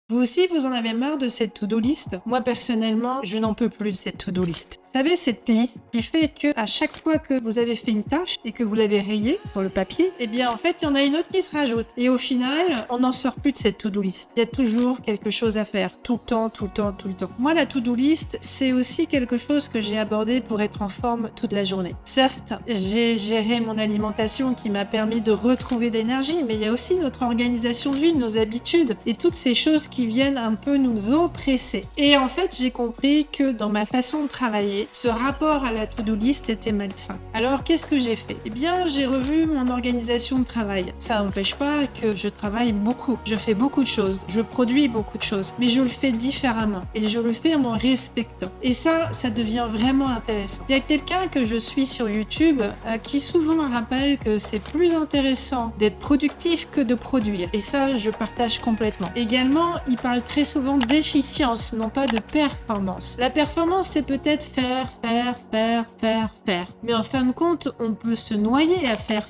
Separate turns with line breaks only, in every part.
Vous aussi, vous en avez marre de cette to-do list? Moi, personnellement, je n'en peux plus de cette to-do list. Vous savez, cette liste qui fait que à chaque fois que vous avez fait une tâche et que vous l'avez rayée sur le papier, eh bien, en fait, il y en a une autre qui se rajoute. Et au final, on n'en sort plus de cette to-do list. Il y a toujours quelque chose à faire. Tout le temps, tout le temps, tout le temps. Moi, la to-do list, c'est aussi quelque chose que j'ai abordé pour être en forme toute la journée. Certes, j'ai géré mon alimentation qui m'a permis de retrouver de l'énergie, mais il y a aussi notre organisation de vie, nos habitudes et toutes ces choses qui viennent un peu nous oppresser. Et en fait, j'ai compris que dans ma façon de travailler, ce rapport à la to-do list était malsain. Alors, qu'est-ce que j'ai fait? Eh bien, j'ai revu mon organisation de travail. Ça n'empêche pas que je travaille beaucoup. Je fais beaucoup de choses. Je produis beaucoup de choses. Mais je le fais différemment. Et je le fais en me respectant. Et ça devient vraiment intéressant. Il y a quelqu'un que je suis sur YouTube qui souvent rappelle que c'est plus intéressant d'être productif que de produire. Et ça, je partage complètement. Également, il parle très souvent d'efficience, non pas de performance. La performance, c'est peut-être faire. Mais en fin de compte, on peut se noyer à faire.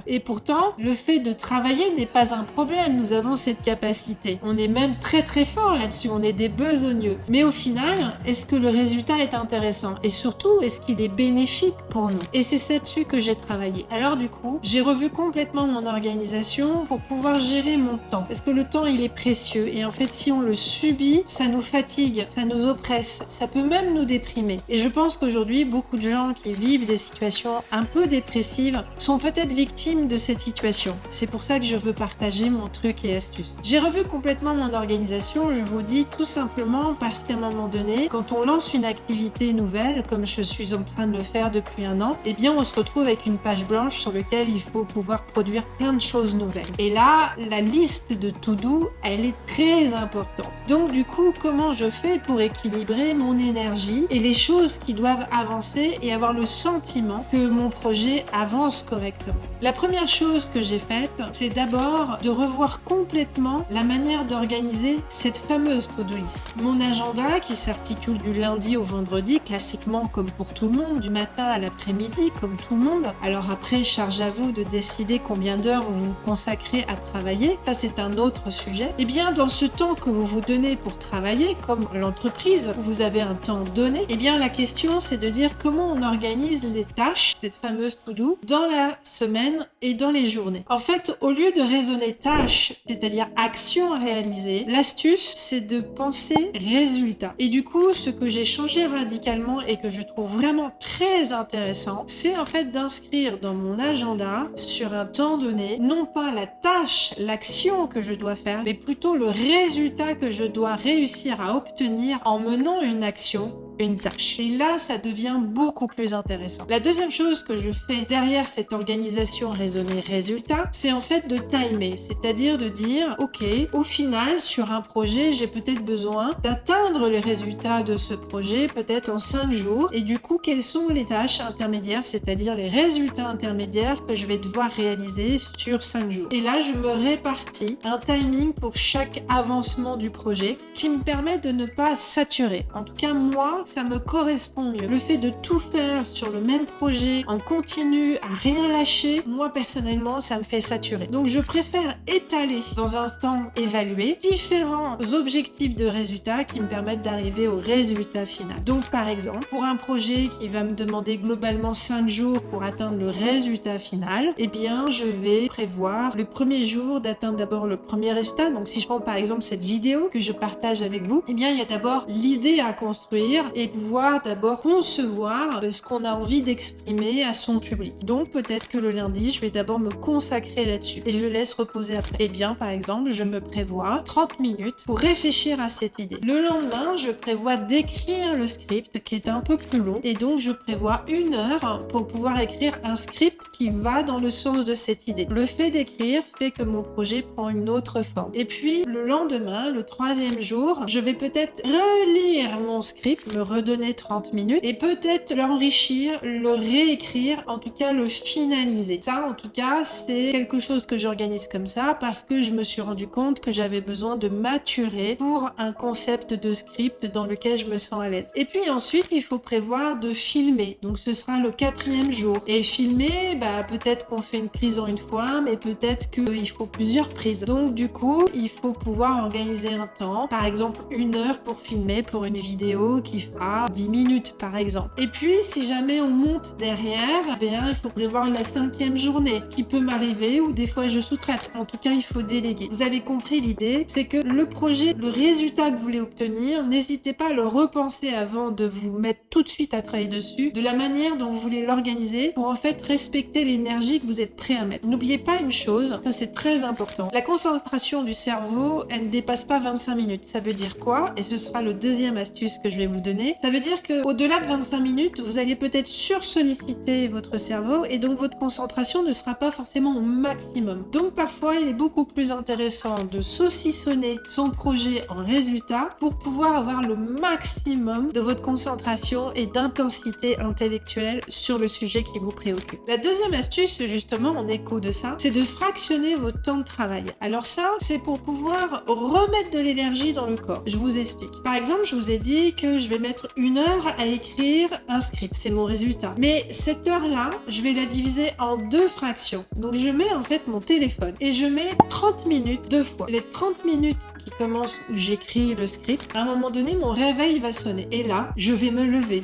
Et pourtant, le fait de travailler n'est pas un problème. Nous avons cette capacité. On est même très très fort là-dessus. On est des besogneux. Mais au final, est-ce que le résultat est intéressant? Et surtout, est-ce qu'il est bénéfique pour nous? Et c'est là-dessus que j'ai travaillé. Alors du coup, j'ai revu complètement mon organisation pour pouvoir gérer mon temps. Parce que le temps, il est précieux. Et en fait, si on le subit, ça nous fatigue, ça nous oppresse, ça peut même nous déprimer. Et je pense qu'aujourd'hui, beaucoup de gens qui vivent des situations un peu dépressives sont peut-être victimes de cette situation. C'est pour ça que je veux partager mon truc et astuce. J'ai revu complètement mon organisation, je vous dis tout simplement parce qu'à un moment donné, quand on lance une activité nouvelle, comme je suis en train de le faire depuis un an, eh bien on se retrouve avec une page blanche sur laquelle il faut pouvoir produire plein de choses nouvelles. Et là, la liste de to-do, elle est très importante. Donc du coup, comment je fais pour équilibrer mon énergie et les choses qui doivent avancer et avoir le sentiment que mon projet avance correctement? La première chose que j'ai faite, c'est d'abord de revoir complètement la manière d'organiser cette fameuse to-do list. Mon agenda qui s'articule du lundi au vendredi, classiquement comme pour tout le monde, du matin à l'après-midi comme tout le monde. Alors après, charge à vous de décider combien d'heures vous vous consacrez à travailler. Ça, c'est un autre sujet. Et bien, dans ce temps que vous vous donnez pour travailler, comme l'entreprise, où vous avez un temps donné, et bien la question, c'est de dire comment on organise les tâches, cette fameuse to-do, dans la semaine et dans les journées. En fait, au lieu de raisonner tâches, c'est-à-dire actions à réaliser, l'astuce, c'est de penser résultat. Et du coup, ce que j'ai changé radicalement et que je trouve vraiment très intéressant, c'est en fait d'inscrire dans mon agenda, sur un temps donné, non pas la tâche, l'action que je dois faire, mais plutôt le résultat que je dois réussir à obtenir en menant une action, une tâche. Et là, ça devient beaucoup plus intéressant. La deuxième chose que je fais derrière cette organisation raisonnée résultat, c'est en fait de timer, c'est-à-dire de dire, ok, au final, sur un projet, j'ai peut-être besoin d'atteindre les résultats de ce projet, peut-être en 5 jours, et du coup, quelles sont les tâches intermédiaires, c'est-à-dire les résultats intermédiaires que je vais devoir réaliser sur 5 jours. Et là, je me répartis un timing pour chaque avancement du projet, ce qui me permet de ne pas saturer. En tout cas, moi, ça me correspond mieux. Le fait de tout faire sur le même projet, en continu, à rien lâcher, moi personnellement, ça me fait saturer. Donc je préfère étaler dans un temps évalué différents objectifs de résultats qui me permettent d'arriver au résultat final. Donc par exemple, pour un projet qui va me demander globalement 5 jours pour atteindre le résultat final, eh bien je vais prévoir le premier jour d'atteindre d'abord le premier résultat. Donc si je prends par exemple cette vidéo que je partage avec vous, eh bien il y a d'abord l'idée à construire et pouvoir d'abord concevoir ce qu'on a envie d'exprimer à son public. Donc peut-être que le lundi, je vais d'abord me consacrer là-dessus et je laisse reposer après. Eh bien, par exemple, je me prévois 30 minutes pour réfléchir à cette idée. Le lendemain, je prévois d'écrire le script qui est un peu plus long et donc je prévois 1 heure pour pouvoir écrire un script qui va dans le sens de cette idée. Le fait d'écrire fait que mon projet prend une autre forme. Et puis, le lendemain, le 3e jour, je vais peut-être relire mon script, me redonner 30 minutes et peut-être l'enrichir, le réécrire, en tout cas le finaliser. Ça, en tout cas, c'est quelque chose que j'organise comme ça parce que je me suis rendu compte que j'avais besoin de maturer pour un concept de script dans lequel je me sens à l'aise. Et puis ensuite, il faut prévoir de filmer. Donc ce sera le 4e jour. Et filmer, peut-être qu'on fait une prise en une fois, mais peut-être qu'il faut plusieurs prises. Donc du coup, il faut pouvoir organiser un temps, par exemple 1 heure pour filmer pour une vidéo qui fera 10 minutes par exemple. Et puis si jamais on monte derrière, il faut prévoir la 5e journée, ce qui peut m'arriver ou des fois je sous-traite. En tout cas, il faut déléguer. Vous avez compris l'idée, c'est que le projet, le résultat que vous voulez obtenir, n'hésitez pas à le repenser avant de vous mettre tout de suite à travailler dessus, de la manière dont vous voulez l'organiser pour en fait respecter l'énergie que vous êtes prêt à mettre. N'oubliez pas une chose, ça c'est très important. La concentration du cerveau, elle ne dépasse pas 25 minutes. Ça veut dire quoi? Et ce sera le 2e astuce que je vais vous donner. Ça veut dire que au-delà de 25 minutes, vous allez peut-être sursolliciter votre cerveau et donc votre concentration ne sera pas forcément au maximum. Donc parfois, il est beaucoup plus intéressant de saucissonner son projet en résultat pour pouvoir avoir le maximum de votre concentration et d'intensité intellectuelle sur le sujet qui vous préoccupe. La 2e astuce, justement, en écho de ça, c'est de fractionner votre temps de travail. Alors ça, c'est pour pouvoir remettre de l'énergie dans le corps. Je vous explique. Par exemple, je vous ai dit que je vais mettre 1 heure à écrire un script. C'est mon résultat. Mais cette heure-là, je vais la diviser en 2 fractions. Donc je mets en fait mon téléphone et je mets 30 minutes 2 fois. Les 30 minutes qui commencent où j'écris le script, à un moment donné, mon réveil va sonner. Et là, je vais me lever.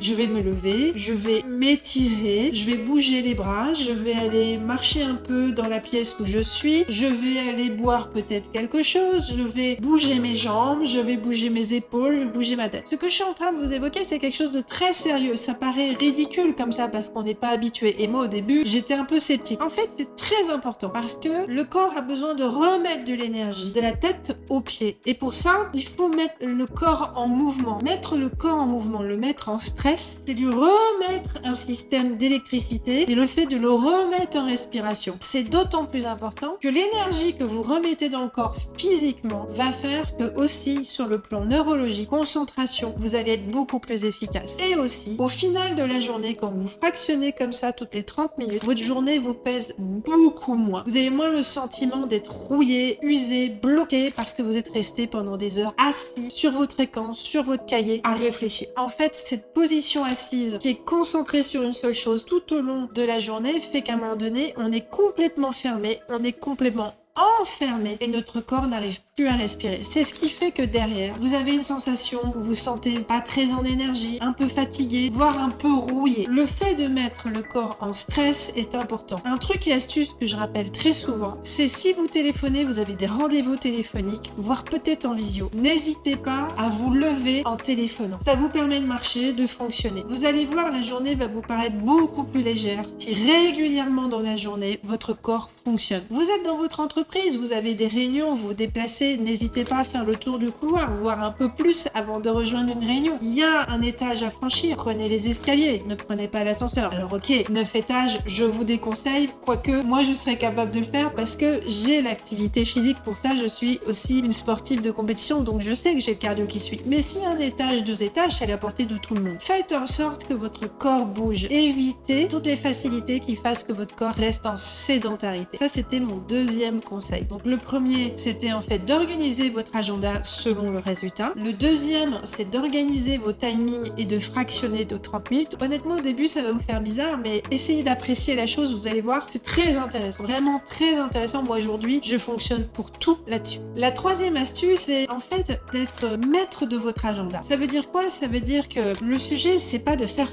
Je vais m'étirer, je vais bouger les bras, je vais aller marcher un peu dans la pièce où je suis, je vais aller boire peut-être quelque chose, je vais bouger mes jambes, je vais bouger mes épaules, je vais bouger ma tête. Ce que je suis en train de vous évoquer, c'est quelque chose de très sérieux. Ça paraît ridicule comme ça parce qu'on n'est pas habitué. Et moi, au début, j'étais un peu sceptique. En fait, c'est très important parce que le corps a besoin de remettre de l'énergie, de la tête aux pieds. Et pour ça, il faut mettre le corps en mouvement. Mettre le corps en mouvement, le mettre en stress, c'est lui remettre un système d'électricité et le fait de le remettre en respiration. C'est d'autant plus important que l'énergie que vous remettez dans le corps physiquement va faire que aussi sur le plan neurologique, concentration, vous allez être beaucoup plus efficace. Et aussi, au final de la journée, quand vous fractionnez comme ça toutes les 30 minutes, votre journée vous pèse beaucoup moins. Vous avez moins le sentiment d'être rouillé, usé, bloqué parce que vous êtes resté pendant des heures assis sur votre écran, sur votre cahier, à réfléchir. En fait, cette position assise qui est concentrée sur une seule chose tout au long de la journée fait qu'à un moment donné, on est complètement fermé, on est complètement enfermé et notre corps n'arrive plus à respirer. C'est ce qui fait que derrière, vous avez une sensation où vous vous sentez pas très en énergie, un peu fatigué, voire un peu rouillé. Le fait de mettre le corps en stress est important. Un truc et astuce que je rappelle très souvent, c'est si vous téléphonez, vous avez des rendez-vous téléphoniques, voire peut-être en visio, n'hésitez pas à vous lever en téléphonant. Ça vous permet de marcher, de fonctionner. Vous allez voir, la journée va vous paraître beaucoup plus légère si régulièrement dans la journée, votre corps fonctionne. Vous êtes dans votre entreprise, vous avez des réunions, vous vous déplacez, n'hésitez pas à faire le tour du couloir, voire un peu plus avant de rejoindre une réunion. Il y a un étage à franchir, prenez les escaliers, ne prenez pas l'ascenseur. Alors ok, 9 étages, je vous déconseille, quoique moi je serais capable de le faire parce que j'ai l'activité physique pour ça, je suis aussi une sportive de compétition, donc je sais que j'ai le cardio qui suit. Mais si un étage, 2 étages, c'est à la portée de tout le monde. Faites en sorte que votre corps bouge, évitez toutes les facilités qui fassent que votre corps reste en sédentarité. Ça c'était mon 2e conseil. Donc le premier, c'était en fait d'organiser votre agenda selon le résultat. Le 2e, c'est d'organiser vos timings et de fractionner de 30 minutes. Honnêtement, au début, ça va vous faire bizarre, mais essayez d'apprécier la chose, vous allez voir, c'est très intéressant. Vraiment très intéressant. Moi, aujourd'hui, je fonctionne pour tout là-dessus. La 3e astuce, c'est en fait d'être maître de votre agenda. Ça veut dire quoi? Ça veut dire que le sujet, c'est pas de faire.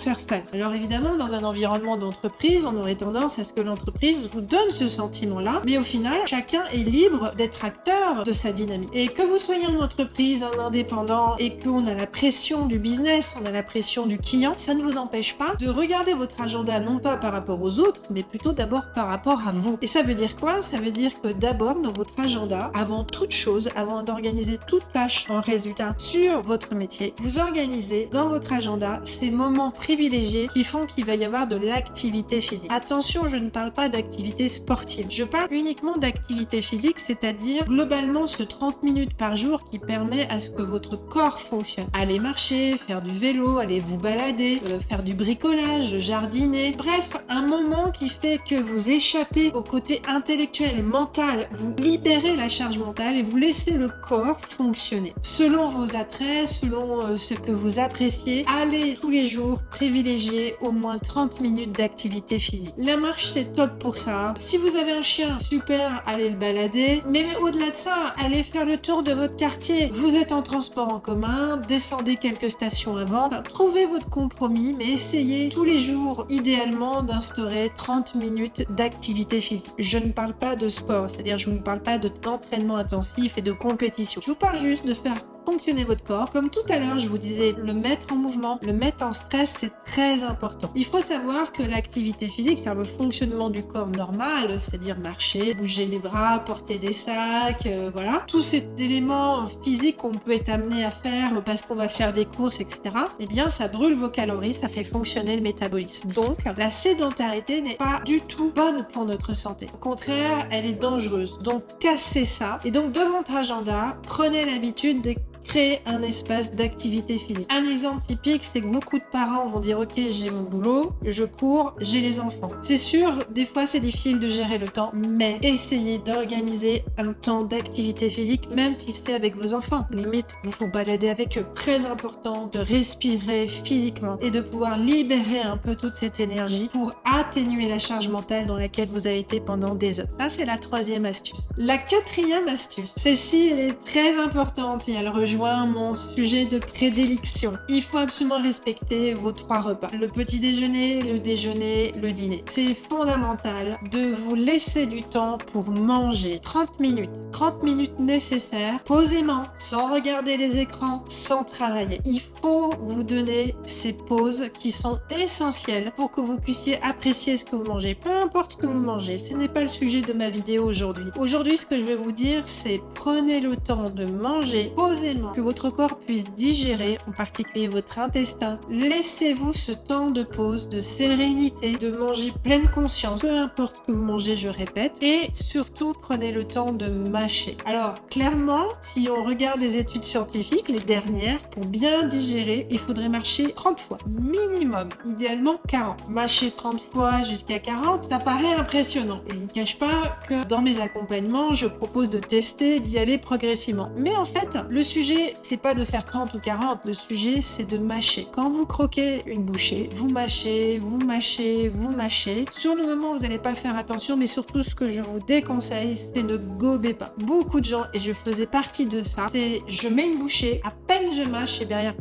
Alors évidemment, dans un environnement d'entreprise, on aurait tendance à ce que l'entreprise vous donne ce sentiment-là, mais au final, chacun est libre d'être acteur de sa dynamique. Et que vous soyez en entreprise, en indépendant, et qu'on a la pression du business, on a la pression du client, ça ne vous empêche pas de regarder votre agenda non pas par rapport aux autres, mais plutôt d'abord par rapport à vous. Et ça veut dire quoi? Ça veut dire que d'abord, dans votre agenda, avant toute chose, avant d'organiser toute tâche en résultat sur votre métier, vous organisez dans votre agenda ces moments privilégiés qui font qu'il va y avoir de l'activité physique. Attention, je ne parle pas d'activité sportive. Je parle uniquement d'activité physique, c'est-à-dire globalement ce 30 minutes par jour qui permet à ce que votre corps fonctionne. Allez marcher, faire du vélo, allez vous balader, faire du bricolage, jardiner. Bref, un moment qui fait que vous échappez au côté intellectuel, mental, vous libérez la charge mentale et vous laissez le corps fonctionner. Selon vos attraits, selon ce que vous appréciez, allez tous les jours privilégier au moins 30 minutes d'activité physique. La marche, c'est top pour ça. Si vous avez un chien, super, allez le balader. Mais au-delà de ça, allez faire le tour de votre quartier. Vous êtes en transport en commun, descendez quelques stations avant. Enfin, trouvez votre compromis, mais essayez tous les jours, idéalement, d'instaurer 30 minutes d'activité physique. Je ne parle pas de sport, c'est-à-dire je ne parle pas d'entraînement intensif et de compétition. Je vous parle juste de faire fonctionner votre corps. Comme tout à l'heure, je vous disais, le mettre en mouvement, le mettre en stress, c'est très important. Il faut savoir que l'activité physique, c'est le fonctionnement du corps normal, c'est-à-dire marcher, bouger les bras, porter des sacs, voilà. Tous ces éléments physiques qu'on peut être amené à faire parce qu'on va faire des courses, etc. Eh bien, ça brûle vos calories, ça fait fonctionner le métabolisme. Donc, la sédentarité n'est pas du tout bonne pour notre santé. Au contraire, elle est dangereuse. Donc, cassez ça. Et donc, de votre agenda, prenez l'habitude de créer un espace d'activité physique. Un exemple typique, c'est que beaucoup de parents vont dire « Ok, j'ai mon boulot, je cours, j'ai les enfants ». C'est sûr, des fois c'est difficile de gérer le temps, mais essayez d'organiser un temps d'activité physique, même si c'est avec vos enfants. Limite, vous faut balader avec eux. Très important de respirer physiquement et de pouvoir libérer un peu toute cette énergie pour atténuer la charge mentale dans laquelle vous avez été pendant des heures. Ça, c'est la troisième astuce. La quatrième astuce, celle-ci, elle est très importante et elle rejoint mon sujet de prédilection. Il faut absolument respecter vos 3 repas. Le petit déjeuner, le déjeuner, le dîner. C'est fondamental de vous laisser du temps pour manger. 30 minutes. 30 minutes nécessaires, posément, sans regarder les écrans, sans travailler. Il faut vous donner ces pauses qui sont essentielles pour que vous puissiez apprécier ce que vous mangez. Peu importe ce que vous mangez, ce n'est pas le sujet de ma vidéo aujourd'hui. Aujourd'hui, ce que je vais vous dire, c'est prenez le temps de manger posément, que votre corps puisse digérer, en particulier votre intestin. Laissez-vous ce temps de pause, de sérénité, de manger pleine conscience, peu importe ce que vous mangez, je répète, et surtout prenez le temps de mâcher. Alors, clairement, si on regarde les études scientifiques, les dernières, pour bien digérer, il faudrait mâcher 30 fois, minimum, idéalement 40. Mâcher 30 fois jusqu'à 40, ça paraît impressionnant. Et je ne cache pas que dans mes accompagnements, je propose de tester, d'y aller progressivement. Mais en fait, le sujet, c'est pas de faire 30 ou 40, le sujet, c'est de mâcher. Quand vous croquez une bouchée, vous mâchez, vous mâchez, vous mâchez. Sur le moment, vous n'allez pas faire attention, mais surtout, ce que je vous déconseille, c'est ne gobez pas. Beaucoup de gens, et je faisais partie de ça, c'est je mets une bouchée, à peine je mâche, et derrière,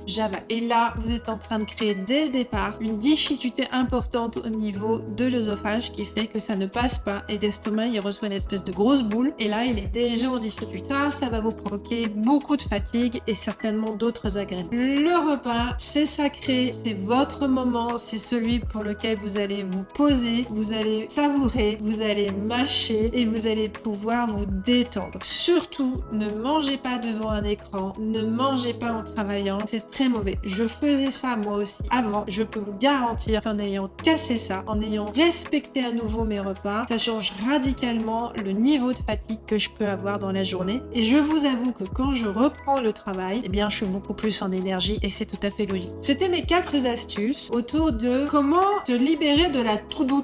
j'avale. Et là, vous êtes en train de créer dès le départ une difficulté importante au niveau de l'œsophage qui fait que ça ne passe pas et l'estomac, il reçoit une espèce de grosse boule et là, il est déjà en difficulté. Ça va vous provoquer beaucoup de fatigue et certainement d'autres agréments. Le repas, c'est sacré, c'est votre moment, c'est celui pour lequel vous allez vous poser, vous allez savourer, vous allez mâcher et vous allez pouvoir vous détendre. Surtout, ne mangez pas devant un écran, ne mangez pas en travaillant, c'est très mauvais. Je faisais ça moi aussi avant, je peux vous garantir qu'en ayant cassé ça, en ayant respecté à nouveau mes repas, ça change radicalement le niveau de fatigue que je peux avoir dans la journée. Et je vous avoue que quand je reprends le travail, eh bien je suis beaucoup plus en énergie et c'est tout à fait logique. C'était mes 4 astuces autour de comment se libérer de la to-do,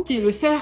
qui est le faire.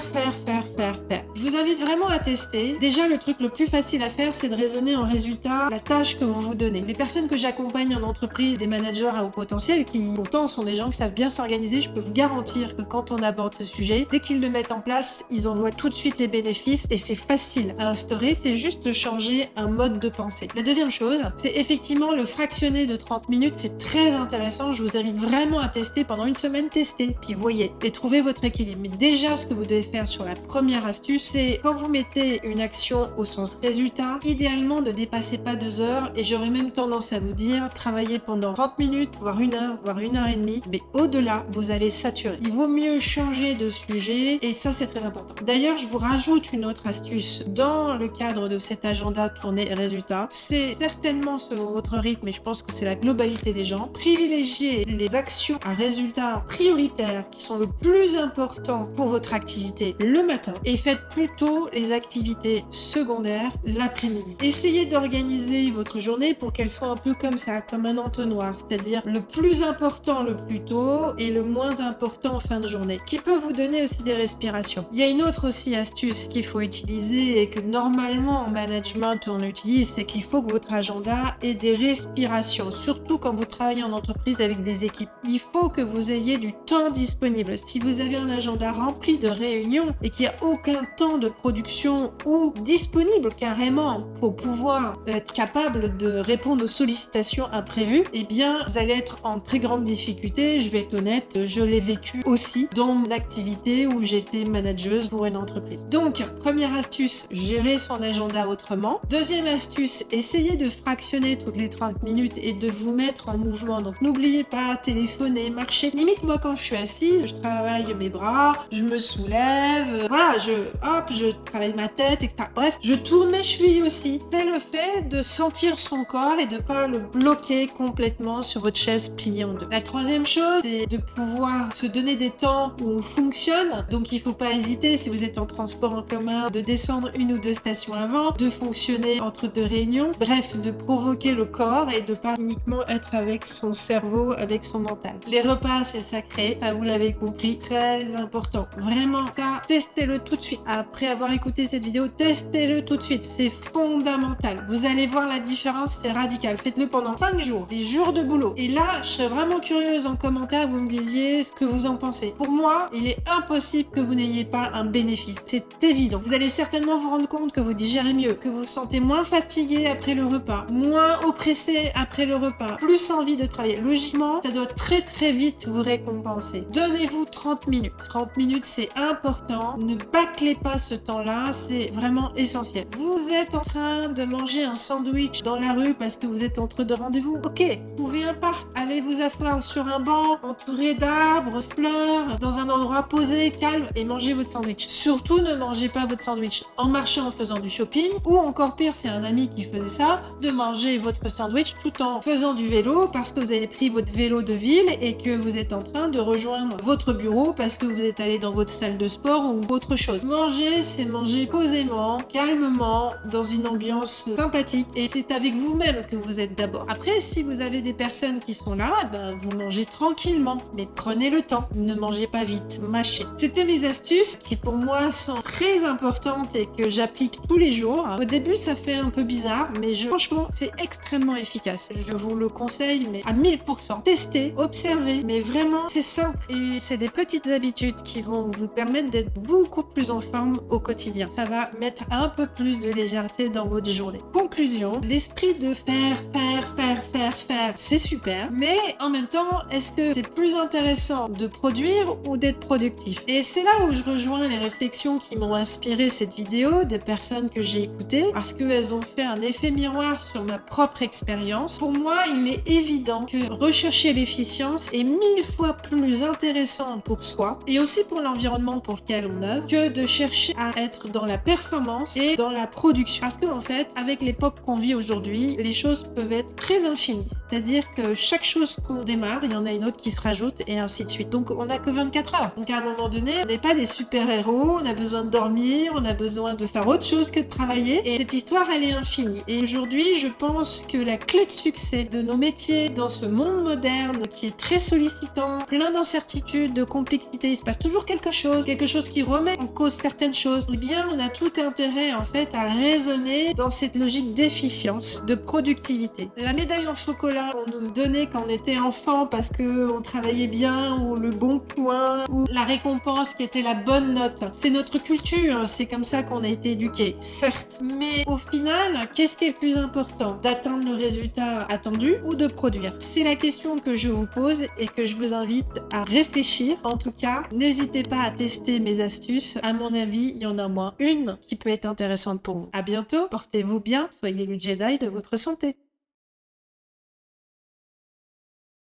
Je vous invite vraiment à tester. Déjà, le truc le plus facile à faire, c'est de raisonner en résultat la tâche que vous vous donnez. Les personnes que j'accompagne en entreprise, des managers à haut potentiel, qui pourtant sont des gens qui savent bien s'organiser, je peux vous garantir que quand on aborde ce sujet, dès qu'ils le mettent en place, ils en voient tout de suite les bénéfices et c'est facile à instaurer, c'est juste changer un mode de pensée. La deuxième chose, c'est effectivement le fractionner de 30 minutes, c'est très intéressant, je vous invite vraiment à tester pendant une semaine, tester, puis voyez, et trouver votre équilibre. Mais déjà, ce que vous devez faire sur la première astuce, c'est quand vous mettez une action au sens résultat, idéalement ne dépassez pas 2 heures, et j'aurais même tendance tendance à vous dire travaillez pendant 30 minutes, voire 1 heure, voire 1 heure et demie, mais au-delà, vous allez saturer. Il vaut mieux changer de sujet et ça, c'est très important. D'ailleurs, je vous rajoute une autre astuce dans le cadre de cet agenda tourné résultats. C'est certainement selon votre rythme, et je pense que c'est la globalité des gens. Privilégiez les actions à résultats prioritaires qui sont le plus important pour votre activité le matin et faites plutôt les activités secondaires l'après-midi. Essayez d'organiser votre journée pour qu'elle soit un peu comme ça, comme un entonnoir, c'est-à-dire le plus important le plus tôt et le moins important en fin de journée. Ce qui peut vous donner aussi des respirations. Il y a une autre aussi astuce qu'il faut utiliser et que normalement en management on utilise, c'est qu'il faut que votre agenda ait des respirations, surtout quand vous travaillez en entreprise avec des équipes. Il faut que vous ayez du temps disponible. Si vous avez un agenda rempli de réunions et qu'il n'y a aucun temps de production ou disponible carrément pour pouvoir être capable de répondre aux sollicitations imprévues, eh bien vous allez être en très grande difficulté. Je vais être honnête, je l'ai vécu aussi dans mon activité où j'étais manageuse pour une entreprise. Donc, première astuce, gérer son agenda autrement. Deuxième astuce, essayez de fractionner toutes les 30 minutes et de vous mettre en mouvement. Donc, n'oubliez pas, téléphoner, marcher. Limite, moi, quand je suis assise, je travaille mes bras, je me soulève, voilà, je travaille ma tête, etc. Bref, je tourne mes chevilles aussi. C'est le fait de sentir son corps et de pas le bloquer complètement sur votre chaise pliée en deux. La troisième chose, c'est de pouvoir se donner des temps où on fonctionne. Donc, il faut pas hésiter, si vous êtes en transport en commun, de descendre 1 ou 2 stations avant, de fonctionner entre 2 réunions. Bref, de provoquer le corps et de pas uniquement être avec son cerveau, avec son mental. Les repas, c'est sacré. Ça, vous l'avez compris. Très important. Vraiment, ça, testez-le tout de suite. Après avoir écouté cette vidéo, testez-le tout de suite. C'est fondamental. Vous allez voir la différence, c'est radical. Faites-le pendant 5 jours, les jours de boulot. Et là, je serais vraiment curieuse en commentaire, vous me disiez ce que vous en pensez. Pour moi, il est impossible que vous n'ayez pas un bénéfice. C'est évident. Vous allez certainement vous rendre compte que vous digérez mieux, que vous vous sentez moins fatigué après le repas, moins oppressé après le repas, plus envie de travailler. Logiquement, ça doit très très vite vous récompenser. Donnez-vous 30 minutes. 30 minutes, c'est important. Ne bâclez pas ce temps-là, c'est vraiment essentiel. Vous êtes en train de manger un sandwich dans la rue parce que vous êtes entre 2 rendez-vous. Ok, trouvez un parc, allez vous asseoir sur un banc, entouré d'arbres, fleurs, dans un endroit posé, calme, et mangez votre sandwich. Surtout, ne mangez pas votre sandwich en marchant, en faisant du shopping, ou encore pire, c'est un ami qui faisait ça, de manger votre sandwich tout en faisant du vélo parce que vous avez pris votre vélo de ville et que vous êtes en train de rejoindre votre bureau parce que vous êtes allé dans votre salle de sport ou autre chose. Manger, c'est manger posément, calmement, dans une ambiance sympathique, et c'est avec vous-même que vous êtes d'abord. Après, si vous avez des personnes qui sont là, vous mangez tranquillement, mais prenez le temps, ne mangez pas vite, mâchez. C'était mes astuces qui pour moi sont très importantes et que j'applique tous les jours. Au début, ça fait un peu bizarre, mais franchement, c'est extrêmement efficace. Je vous le conseille, mais à 1000%. Testez, observez, mais vraiment, c'est simple. Et c'est des petites habitudes qui vont vous permettre d'être beaucoup plus en forme au quotidien. Ça va mettre un peu plus de légèreté dans votre journée. Conclusion, l'esprit de faire, c'est super. Mais en même temps, est-ce que c'est plus intéressant de produire ou d'être productif? Et c'est là où je rejoins les réflexions qui m'ont inspiré cette vidéo, des personnes que j'ai écoutées, parce qu'elles ont fait un effet miroir sur ma propre expérience. Pour moi, il est évident que rechercher l'efficience est 1000 fois plus intéressant pour soi et aussi pour l'environnement pour lequel on œuvre que de chercher à être dans la performance et dans la production. Parce qu'en fait, avec l'époque qu'on vit aujourd'hui, les choses peuvent être très infinies. C'est-à-dire que chaque chose qu'on démarre, il y en a une autre qui se rajoute et ainsi de suite. Donc on n'a que 24 heures. Donc à un moment donné, on n'est pas des super-héros, on a besoin de dormir, on a besoin de faire autre chose que de travailler. Et cette histoire, elle est infinie. Et aujourd'hui, je pense que la clé de succès de nos métiers dans ce monde moderne qui est très sollicitant, plein d'incertitudes, de complexité, il se passe toujours quelque chose qui remet en cause certaines choses, eh bien on a tout intérêt en fait à raisonner dans cette logique d'efficience, de productivité. La médaille en chocolat qu'on nous donnait quand on était enfant parce qu'on travaillait bien, ou le bon point, ou la récompense qui était la bonne note, c'est notre culture, c'est comme ça qu'on a été éduqués, certes, mais au final, qu'est-ce qui est le plus important? D'atteindre le résultat attendu ou de produire? C'est la question que je vous pose et que je vous invite à réfléchir. En tout cas, n'hésitez pas à tester mes astuces. À mon avis, il y en a au moins une qui peut être intéressante pour vous. À bientôt, portez-vous bien, soyez le Jedi de votre santé.